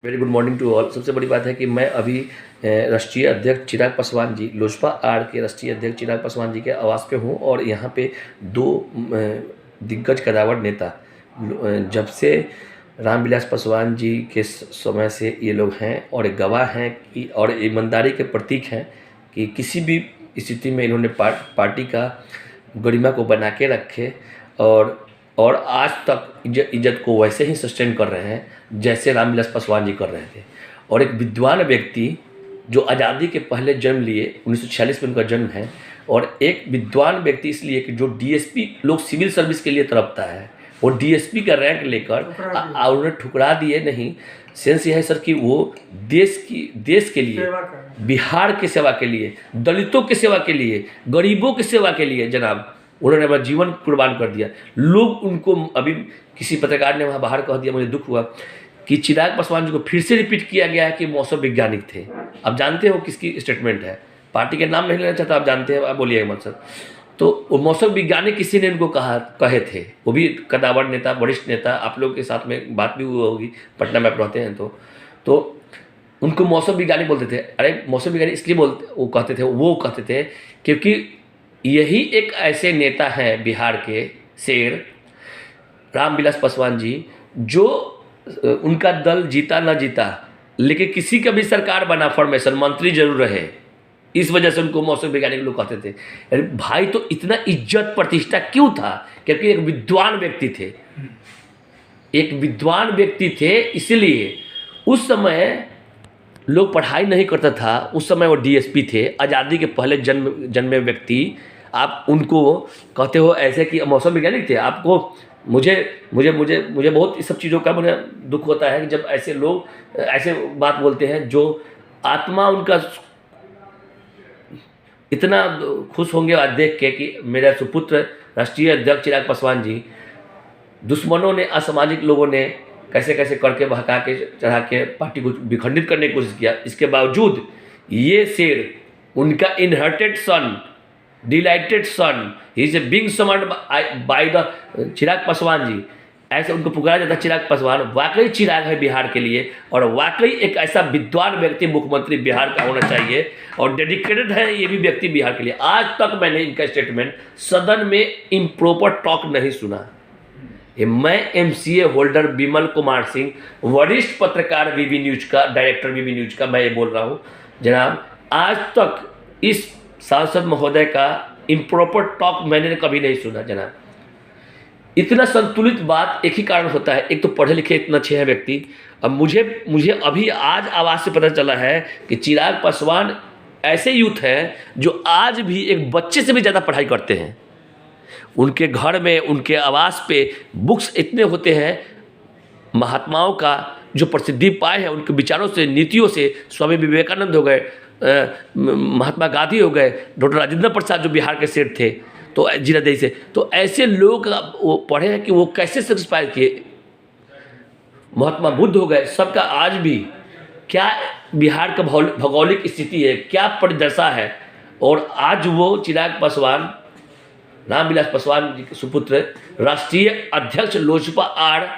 Very good morning to all. सबसे बड़ी बात है कि मैं अभी राष्ट्रीय अध्यक्ष चिराग पासवान जी, लोजपा आर के राष्ट्रीय अध्यक्ष चिराग पासवान जी के आवास पे हूँ और यहाँ पे दो दिग्गज कदावर नेता जब से रामविलास पासवान जी के समय से ये लोग हैं और एक गवाह हैं कि और ईमानदारी के प्रतीक हैं कि किसी भी स्थिति में इन्होंने पार्टी का गरिमा को बना के रखे और आज तक इज्जत को वैसे ही सस्टेन कर रहे हैं जैसे रामविलास पासवान जी कर रहे थे। और एक विद्वान व्यक्ति जो आज़ादी के पहले जन्म लिए, 1946 में उनका जन्म है, और एक विद्वान व्यक्ति इसलिए कि जो डीएसपी लोग सिविल सर्विस के लिए तड़पता है, वो डीएसपी का रैंक लेकर उन्हें ठुकरा दिए नहीं। सेंस यह है सर कि वो देश के लिए, बिहार की सेवा के लिए, दलितों की सेवा के लिए, गरीबों की सेवा के लिए जनाब उन्होंने अपना जीवन कुर्बान कर दिया। लोग उनको, अभी किसी पत्रकार ने वहाँ बाहर कह दिया, मुझे दुख हुआ कि चिराग पासवान जी को फिर से रिपीट किया गया है कि मौसम वैज्ञानिक थे। आप जानते हो किसकी स्टेटमेंट है, पार्टी के नाम नहीं लेना चाहता, आप जानते हैं, आप बोलिएगा मत सर। तो वो मौसम वैज्ञानिक किसी ने उनको कहे थे, वो भी कदावर नेता, वरिष्ठ नेता, आप लोग के साथ में बात भी हुई होगी, पटना में आप रहते हैं तो उनको मौसम वैज्ञानिक बोलते थे। अरे मौसम वैज्ञानिक इसलिए वो कहते थे क्योंकि यही एक ऐसे नेता हैं बिहार के शेर रामविलास पासवान जी, जो उनका दल जीता ना जीता लेकिन किसी का भी सरकार बना, फॉर्मेशन मंत्री जरूर रहे, इस वजह से उनको मौसम वैज्ञानिक लोग कहते थे। अरे भाई, तो इतना इज्जत प्रतिष्ठा क्यों था? क्योंकि एक विद्वान व्यक्ति थे, इसलिए उस समय लोग पढ़ाई नहीं करता था। उस समय वो डीएसपी थे, आज़ादी के पहले जन्मे व्यक्ति। आप उनको कहते हो ऐसे कि मौसम वैज्ञानिक थे। आपको मुझे बहुत इस सब चीज़ों का मुझे दुख होता है कि जब ऐसे लोग ऐसे बात बोलते हैं, जो आत्मा उनका इतना खुश होंगे आज देख के कि मेरा सुपुत्र राष्ट्रीय अध्यक्ष चिराग पासवान जी, दुश्मनों ने, असामाजिक लोगों ने कैसे कैसे करके बहका के चढ़ा के पार्टी को विखंडित करने की कोशिश किया। इसके बावजूद ये शेर, उनका inherited son, delighted son, he is being summoned by the Chirag Paswan ji, ऐसे उनको पुकारा जाता है चिराग पासवान। वाकई चिराग है बिहार के लिए, और वाकई एक ऐसा विद्वान व्यक्ति मुख्यमंत्री बिहार का होना चाहिए, और डेडिकेटेड है ये भी व्यक्ति बिहार के लिए। आज तक मैंने इनका स्टेटमेंट सदन में इम्प्रॉपर टॉक नहीं सुना। मैं एमसीए होल्डर विमल कुमार सिंह, वरिष्ठ पत्रकार वीवी न्यूज का, डायरेक्टर वीवी न्यूज का, मैं ये बोल रहा हूँ जनाब, आज तक इस सांसद महोदय का इम्प्रॉपर टॉक मैंने कभी नहीं सुना जनाब। इतना संतुलित बात एक ही कारण होता है, एक तो पढ़े लिखे इतना अच्छे हैं व्यक्ति। अब मुझे अभी आज आवाज़ से पता चला है कि चिराग पासवान ऐसे यूथ हैं जो आज भी एक बच्चे से भी ज़्यादा पढ़ाई करते हैं। उनके घर में, उनके आवास पे बुक्स इतने होते हैं महात्माओं का जो प्रसिद्धि पाए हैं, उनके विचारों से, नीतियों से। स्वामी विवेकानंद हो गए, महात्मा गांधी हो गए, डॉक्टर राजेंद्र प्रसाद जो बिहार के शेर थे, तो जीरादेई से, तो ऐसे लोग वो पढ़े हैं कि वो कैसे से इंस्पायर किए। महात्मा बुद्ध हो गए, सबका आज भी क्या बिहार का भौगोलिक स्थिति है, क्या परिदशा है, और आज वो चिराग पासवान, रामविलास पासवान जी के सुपुत्र, राष्ट्रीय अध्यक्ष लोजपा आर,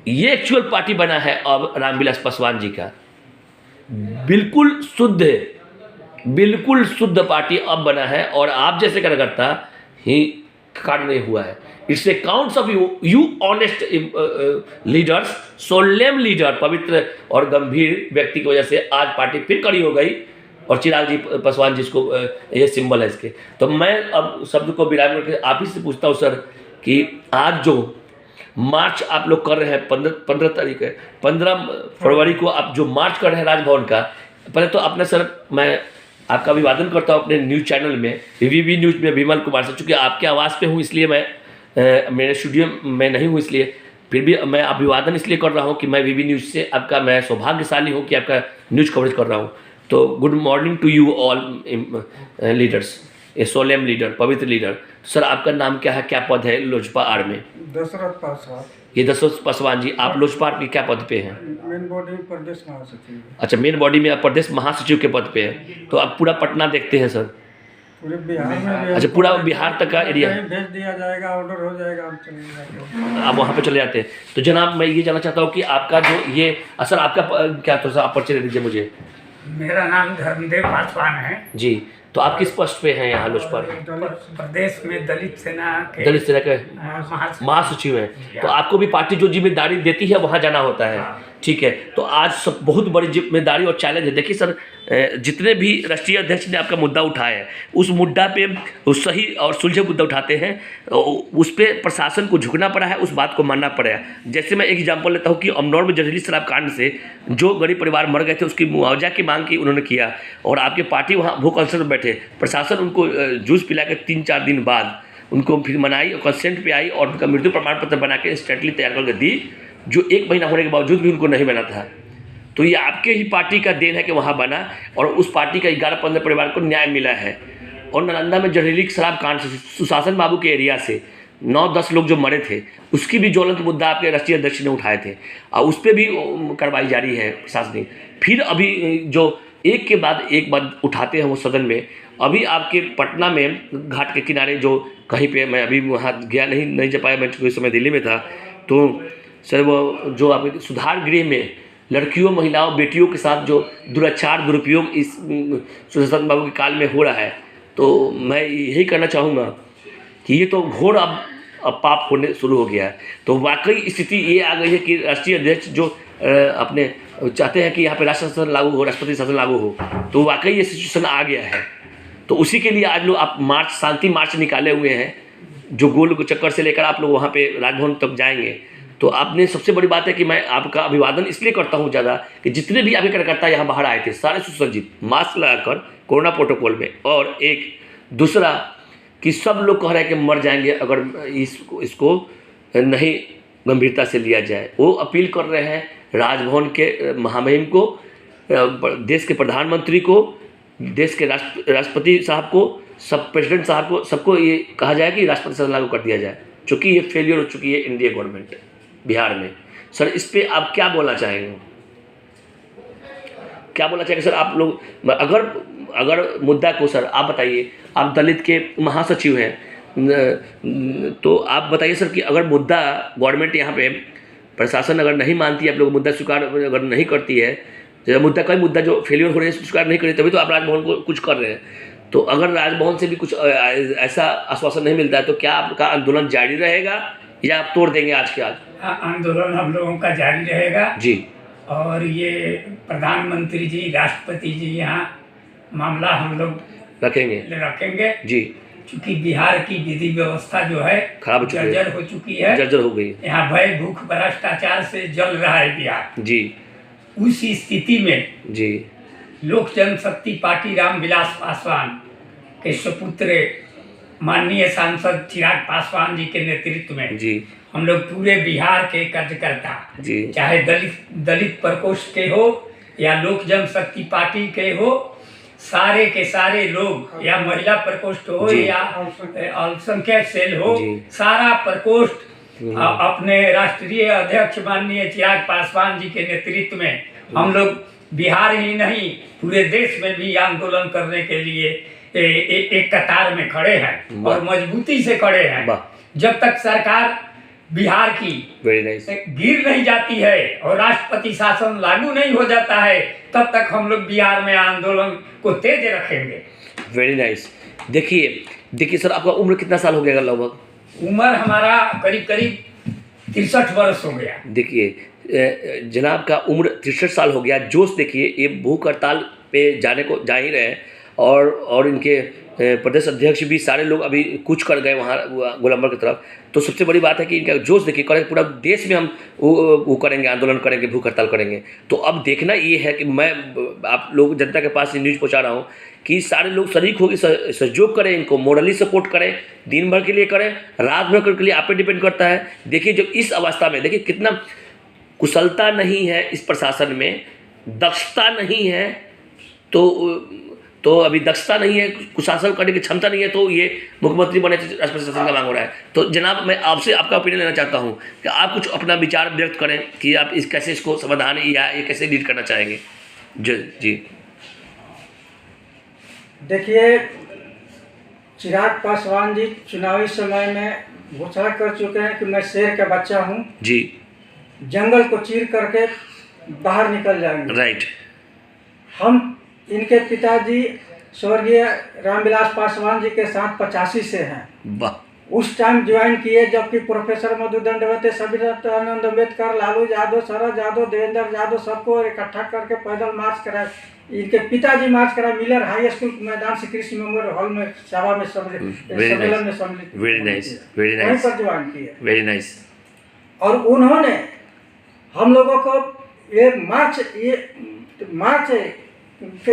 ये एक्चुअल पार्टी बना है अब रामविलास पासवान जी का। बिल्कुल शुद्ध पार्टी अब बना है, और आप जैसे कार्यकर्ता ही कार्य नहीं हुआ है। It's a counts of you honest leaders, solemn leader, पवित्र और गंभीर व्यक्ति की वजह से आज पार्टी फिर कड़ी हो गई, और चिराग जी पासवान जिसको ये सिंबल है इसके। तो मैं अब शब्द को विराम करके आप ही से पूछता हूँ सर कि आज जो मार्च आप लोग कर रहे हैं 15 फरवरी को आप जो मार्च कर रहे हैं राजभवन का, पहले तो अपने सर मैं आपका अभिवादन करता हूँ अपने न्यूज़ चैनल में, वीवी न्यूज़ में, विमल कुमार से। चूँकि आपके आवाज़ पे हूँ इसलिए मैं मेरे स्टूडियो में नहीं हूँ, इसलिए फिर भी मैं अभिवादन इसलिए कर रहा हूँ कि मैं वीवी न्यूज़ से आपका, मैं सौभाग्यशाली हूँ कि आपका न्यूज़ कवरेज कर रहा हूँ। तो good morning to you all leaders, a solemn leader, पवित्र लीडर। सर आपका नाम क्या है, क्या पद है लोजपा आर में? दशरथ पासवान। ये दशरथ पासवान जी, आप लोजपा आर के क्या पद पे हैं? मेन बॉडी में प्रदेश महासचिव। अच्छा, मेन बॉडी में आप प्रदेश महासचिव के पद पे हैं। तो आप पूरा पटना देखते हैं सर? पूरे बिहार में भी अच्छा, पूरा बिहार तक का एरिया कहीं भेज दिया जाएगा, ऑर्डर हो जाएगा, हम चले जाएंगे। आप वहाँ पे चले जाते हैं। तो जनाब मैं ये जानना चाहता हूँ कि आपका जो ये असर आपका क्या, थोड़ा सा आप परिचय दे दीजिए मुझे। मेरा नाम धर्मदेव पासवान है। जी, तो आप किस पोस्ट पे हैं यहाँ लोजपा? प्रदेश में दलित सेना के दलित सेना के महासचिव। महासचिव हैं। तो आपको भी पार्टी जो जिम्मेदारी देती है वहाँ जाना होता है, ठीक है। तो आज सब बहुत बड़ी जिम्मेदारी और चैलेंज है। देखिए सर, जितने भी राष्ट्रीय अध्यक्ष ने आपका मुद्दा उठाया है, उस मुद्दा पे वो सही और सुलझे मुद्दा उठाते हैं, उस पर प्रशासन को झुकना पड़ा है, उस बात को मानना पड़ा है। जैसे मैं एक एग्जांपल लेता हूँ कि अमनौर में जहरीली शराब कांड से जो गरीब परिवार मर गए थे, उसकी मुआवजा की मांग की उन्होंने किया, और आपकी पार्टी वहाँ भूख अनशन में बैठे, प्रशासन उनको जूस पिला के 3-4 दिन बाद उनको फिर मनाई और कंसेंट पे आई और उनका मृत्यु प्रमाण पत्र बना के इंस्टेंटली तैयार करके दी, जो 1 महीना होने के बावजूद भी उनको नहीं बना था। तो ये आपके ही पार्टी का देन है कि वहाँ बना, और उस पार्टी का 11-15 परिवार को न्याय मिला है। और नालंदा में जहरीली शराब कांड से सुशासन बाबू के एरिया से 9-10 लोग जो मरे थे, उसकी भी ज्वलंत मुद्दा आपके राष्ट्रीय अध्यक्ष ने उठाए थे, और उस पर भी कार्रवाई जारी है प्रशासनिक। फिर अभी जो एक के बाद एक बात उठाते हैं वो सदन में, अभी आपके पटना में घाट के किनारे जो कहीं पे, मैं अभी वहाँ गया नहीं जा पाया, मैं उस समय दिल्ली में था, तो सर वो जो आपके सुधार गृह में लड़कियों, महिलाओं, बेटियों के साथ जो दुराचार, दुरुपयोग इस सुशासन बाबू के काल में हो रहा है, तो मैं यही कहना चाहूँगा कि ये तो घोर अब पाप होने शुरू हो गया है। तो वाकई स्थिति ये आ गई है कि राष्ट्रीय अध्यक्ष जो अपने चाहते हैं कि यहाँ पे राष्ट्रीय शासन लागू हो, राष्ट्रपति शासन लागू हो, तो वाकई ये सिचुएशन आ गया है। तो उसी के लिए आज लोग आप मार्च, शांति मार्च निकाले हुए हैं, जो गोल को चक्कर से लेकर आप लोग वहाँ पे राजभवन तक जाएंगे। तो आपने सबसे बड़ी बात है कि मैं आपका अभिवादन इसलिए करता हूँ ज़्यादा कि जितने भी आपके कार्यकर्ता यहाँ बाहर आए थे, सारे सुसज्जित मास्क लगाकर कोरोना प्रोटोकॉल में, और एक दूसरा कि सब लोग कह रहे हैं कि मर जाएंगे अगर इसको नहीं गंभीरता से लिया जाए। वो अपील कर रहे हैं राजभवन के महामहिम को, देश के प्रधानमंत्री को, देश के राष्ट्रपति साहब को, सब प्रेसिडेंट साहब को, सबको ये कहा जाए कि राष्ट्रपति शासन लागू कर दिया जाए, क्योंकि ये फेलियर हो चुकी है एनडीए गवर्नमेंट बिहार में। सर इस पे आप क्या बोलना चाहेंगे? क्या बोलना चाहेंगे सर आप लोग? अगर मुद्दा को सर आप बताइए, आप दलित के महासचिव हैं, तो आप बताइए सर कि अगर मुद्दा गवर्नमेंट यहाँ पे प्रशासन अगर नहीं मानती है, आप लोग मुद्दा स्वीकार अगर नहीं करती है, जैसे मुद्दा कोई मुद्दा जो फेलियर हो रहे हैं स्वीकार नहीं करें, तभी तो आप राजभवन को कुछ कर रहे हैं। तो अगर राजभवन से भी कुछ ऐसा आश्वासन नहीं मिलता है, तो क्या आपका आंदोलन जारी रहेगा या आप तोड़ देंगे आज के आज? आंदोलन हम लोगों का जारी रहेगा जी। और ये प्रधानमंत्री जी, राष्ट्रपति जी यहाँ मामला हम लोग रखेंगे जी, क्योंकि बिहार की विधि व्यवस्था जो है खराब हो चुकी है, जर्जर हो चुकी है, जर्जर हो गई। यहाँ भय, भूख, भ्रष्टाचार से जल रहा है बिहार जी। उस स्थिति में जी, लोक जनशक्ति पार्टी रामविलास पासवान के सुपुत्र माननीय सांसद चिराग पासवान जी के नेतृत्व में जी, हम लोग पूरे बिहार के कार्यकर्ता, जी, चाहे दलित प्रकोष्ठ के हो या लोक जनशक्ति पार्टी के हो, सारे के सारे लोग, या महिला प्रकोष्ठ हो या अल्पसंख्यक सेल हो, सारा प्रकोष्ठ अपने राष्ट्रीय अध्यक्ष माननीय चिराग पासवान जी के नेतृत्व में हम लोग बिहार ही नहीं पूरे देश में भी आंदोलन करने के लिए एक कतार में खड़े हैं और मजबूती से खड़े हैं। जब तक सरकार बिहार की गिर नहीं जाती है और राष्ट्रपति शासन लागू नहीं हो जाता है, तब तक हम लोग बिहार में आंदोलन को तेज रखेंगे। Very nice. देखिए सर, आपका उम्र कितना साल हो गया लगभग? उम्र हमारा करीब 63 वर्ष हो गया। देखिए जनाब का उम्र 63 साल हो गया। जोश देखिए, ये भूख हड़ताल पे जाने को जा ही रहे हैं, और इनके प्रदेश अध्यक्ष भी सारे लोग अभी कूच कर गए वहाँ गोलंबर की तरफ। तो सबसे बड़ी बात है कि इनका जोश देखिए, करेंगे पूरा देश में हम वो करेंगे, आंदोलन करेंगे, भूख हड़ताल करेंगे। तो अब देखना ये है कि मैं आप लोग जनता के पास न्यूज़ पहुँचा रहा हूँ कि सारे लोग शरीक होकर सहयोग करें, इनको मोरली सपोर्ट करें, दिन भर के लिए करें, रात भर के लिए आप पे डिपेंड करता है। देखिए जब इस अवस्था में, देखिए कितना कुशलता नहीं है इस प्रशासन में, दक्षता नहीं है, तो अभी दक्षता नहीं है, कुशासन करने की क्षमता नहीं है, तो ये मुख्यमंत्री बने राष्ट्रपति शासन का मांग हो रहा है। तो जनाब मैं आपसे आपका ओपिनियन लेना चाहता हूँ कि आप कुछ अपना विचार व्यक्त करें कि आप कैसे इसको समाधान या ये कैसे लीड करना चाहेंगे। जी। देखिए चिराग पासवान जी चुनावी समय में घोषणा कर चुके हैं कि मैं शेर का बच्चा हूँ, जी, जंगल को चीर करके बाहर निकल जाएंगे। राइट, हम इनके पिताजी स्वर्गीय रामविलास पासवान जी के साथ 85 से हैं। वाह, उस टाइम ज्वाइन किए जबकि प्रोफेसर मधु दंडवते, सवितानंद अम्बेडकर, लालू यादव, शरद यादव, देवेंद्र यादव सबको इकट्ठा करके पैदल मार्च कराए। इनके पिताजी मार्च कराए मिलर हाई स्कूल मैदान से कृषि मेमोरियल हॉल में सभा में सम्मेलन में सम्मिलित, वेरी नाइस, वेरी वहीं नाइस, पर ज्वाइन किए। वेरी नाइस, और उन्होंने हम लोगों को ये मार्च के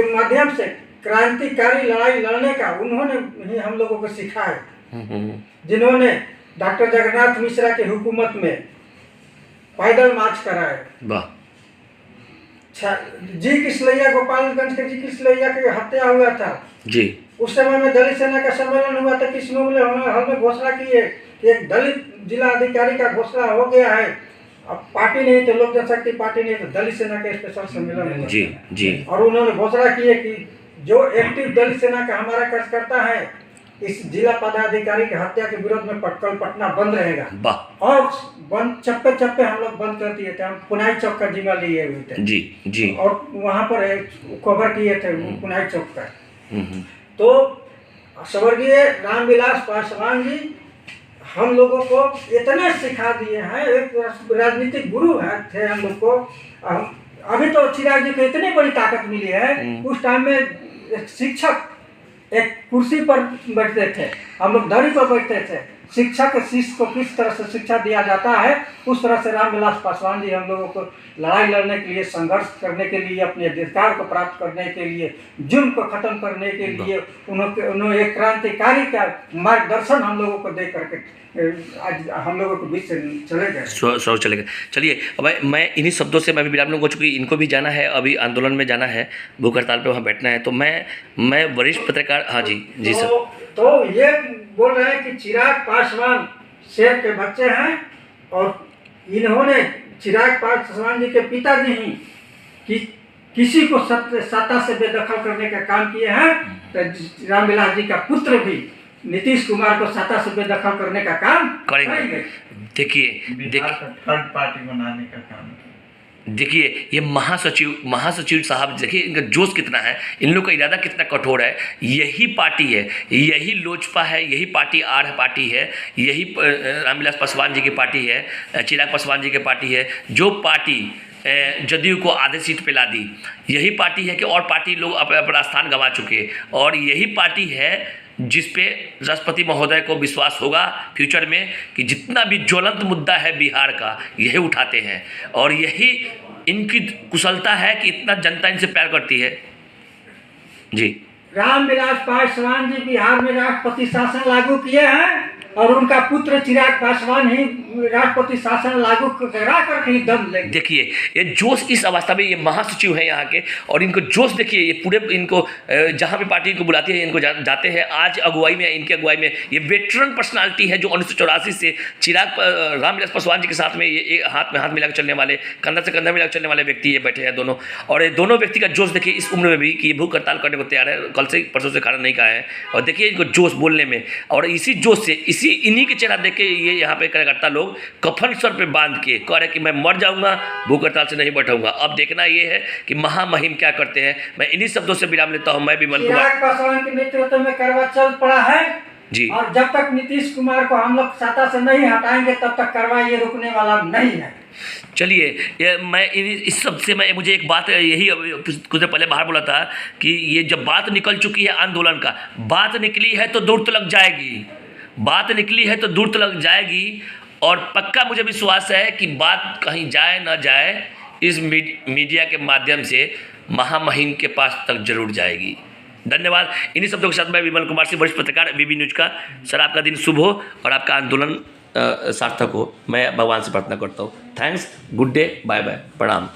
माध्यम से क्रांतिकारी लड़ाई लड़ने का उन्होंने ही हम लोगों को सिखाया, जिन्होंने डॉक्टर जगन्नाथ मिश्रा की हुकूमत में पैदल मार्च कराए। वाह, जी किसलैया, गोपालगंज के जी किसलैया की हत्या हुआ था जी, उस समय में दलित सेना का सम्मेलन हुआ था। किस हल में घोषणा की है कि एक दलित जिला अधिकारी का घोषणा हो गया है। अब पार्टी नहीं तो लोक जनशक्ति पार्टी नहीं तो दलित सेना का स्पेशल सम्मेलन हुआ। जी, जी, और उन्होंने घोषणा की है कि जो एक्टिव दलित सेना का हमारा कार्यकर्ता है, इस जिला पदाधिकारी की हत्या के विरोध में कल पटना बंद रहेगा। वाह, और बंद चप्पे चप्पे हम लोग बंद कर दिए थे। हम पुनाई चौक का जिम्मा लिए हुए थे। जी, जी, और वहाँ पर कवर किए थे पुनाई चौक का। तो स्वर्गीय रामविलास पासवान जी हम लोगों को इतने सिखा दिए हैं, एक राजनीतिक गुरु है थे हम लोग को। अभी तो चिराग जी को इतनी बड़ी ताकत मिली है, उस टाइम में एक शिक्षक एक कुर्सी पर बैठते थे, हम लोग दरी पर बैठते थे। शिक्षक शिष्य को किस तरह से शिक्षा दिया जाता है, उस तरह से रामविलास पासवान जी हम लोगों को लड़ाई लड़ने के लिए, संघर्ष करने के लिए, अपने अधिकार को प्राप्त करने के लिए, जुल्म को खत्म करने के लिए उन्होंने एक क्रांतिकारी का मार्गदर्शन हम लोगों को दे करके आज हम लोगों के बीच से चले गए। सौ चले गए। चलिए, अब मैं इन्हीं शब्दों से मैं भी विराम लूँगा, चूँकि इनको भी जाना है, अभी आंदोलन में जाना है, भूख हड़ताल पे वहाँ बैठना है। तो मैं वरिष्ठ पत्रकार, हाँ जी, जी सर। तो ये बोल रहे हैं कि चिराग पासवान शेर के बच्चे हैं और इन्होंने चिराग पासवान जी के पिताजी ही कि किसी को सत्ता से बेदखल करने का काम किए हैं, तो रामविलास जी का पुत्र भी नीतीश कुमार को सत्ता से बेदखल करने का काम करेंगे। देखिए थर्ड पार्टी बनाने का काम। देखिए, ये महासचिव साहब, देखिए इनका जोश कितना है, इन लोग का इरादा कितना कठोर है। यही पार्टी है, यही लोजपा है, यही पार्टी आर पार्टी है, यही रामविलास पासवान जी की पार्टी है, चिराग पासवान जी की पार्टी है, जो पार्टी जदयू को आधे सीट पे ला दी। यही पार्टी है कि और पार्टी लोग अपना स्थान गंवा चुके, और यही पार्टी है जिस पे राष्ट्रपति महोदय को विश्वास होगा फ्यूचर में कि जितना भी ज्वलंत मुद्दा है बिहार का, यही उठाते हैं। और यही इनकी कुशलता है कि इतना जनता इनसे प्यार करती है। जी, रामविलास पासवान जी बिहार में राष्ट्रपति शासन लागू किए हैं और उनका पुत्र चिराग पासवान ही राष्ट्रपति शासन लागू करा करके ही दम लेंगे। देखिए, ये जोश इस अवस्था में, ये महासचिव हैं यहाँ के, और इनको जोश देखिए, ये पूरे इनको जहाँ भी पार्टी इनको बुलाती है इनको जाते हैं। आज अगुवाई में, इनकी अगुवाई में ये वेटरन पर्सनालिटी है जो 1984 से चिराग रामविलास पासवान जी के साथ में ये हाथ में हाथ मिलाकर चलने वाले, कंधा से कंधा मिलाकर चलने वाले व्यक्ति ये बैठे हैं दोनों। और ये दोनों व्यक्ति का जोश देखिए इस उम्र में भी कि ये भूख हड़ताल करने को तैयार है, कल से परसों से खाना नहीं खाया है। और देखिए इनको जोश बोलने में, और इसी जोश से, इन्हीं के चेहरा देख के ये यहाँ पे कार्यकर्ता लोग कफन सर पे बांध के कह रहे कि मैं मर जाऊंगा, भूख हड़ताल से नहीं बैठूंगा। अब देखना ये है कि महामहिम क्या करते हैं। मैं इन्हीं शब्दों से विराम लेता हूं। मैं विमल कुमार, चिराग पासवान के नेतृत्व में करवा चल पड़ा है जी, और जब तक नीतीश कुमार को हम लोग सत्ता से नहीं हटाएंगे तब तक करवा ये रुकने वाला नहीं है। चलिए, मैं इस सब से मुझे एक बात, यही कुछ देर पहले बाहर बोला था कि ये जब बात निकल चुकी है आंदोलन का, बात निकली है तो दूर तक जाएगी, बात निकली है तो दूर तक जाएगी। और पक्का मुझे विश्वास है कि बात कहीं जाए ना जाए, इस मीडिया के माध्यम से महामहिम के पास तक जरूर जाएगी। धन्यवाद। इन्हीं शब्दों के साथ मैं विमल कुमार सिंह, वरिष्ठ पत्रकार, वीबी न्यूज का। सर, आपका दिन शुभ हो और आपका आंदोलन सार्थक हो, मैं भगवान से प्रार्थना करता हूँ। Thanks, good day, bye bye, प्रणाम।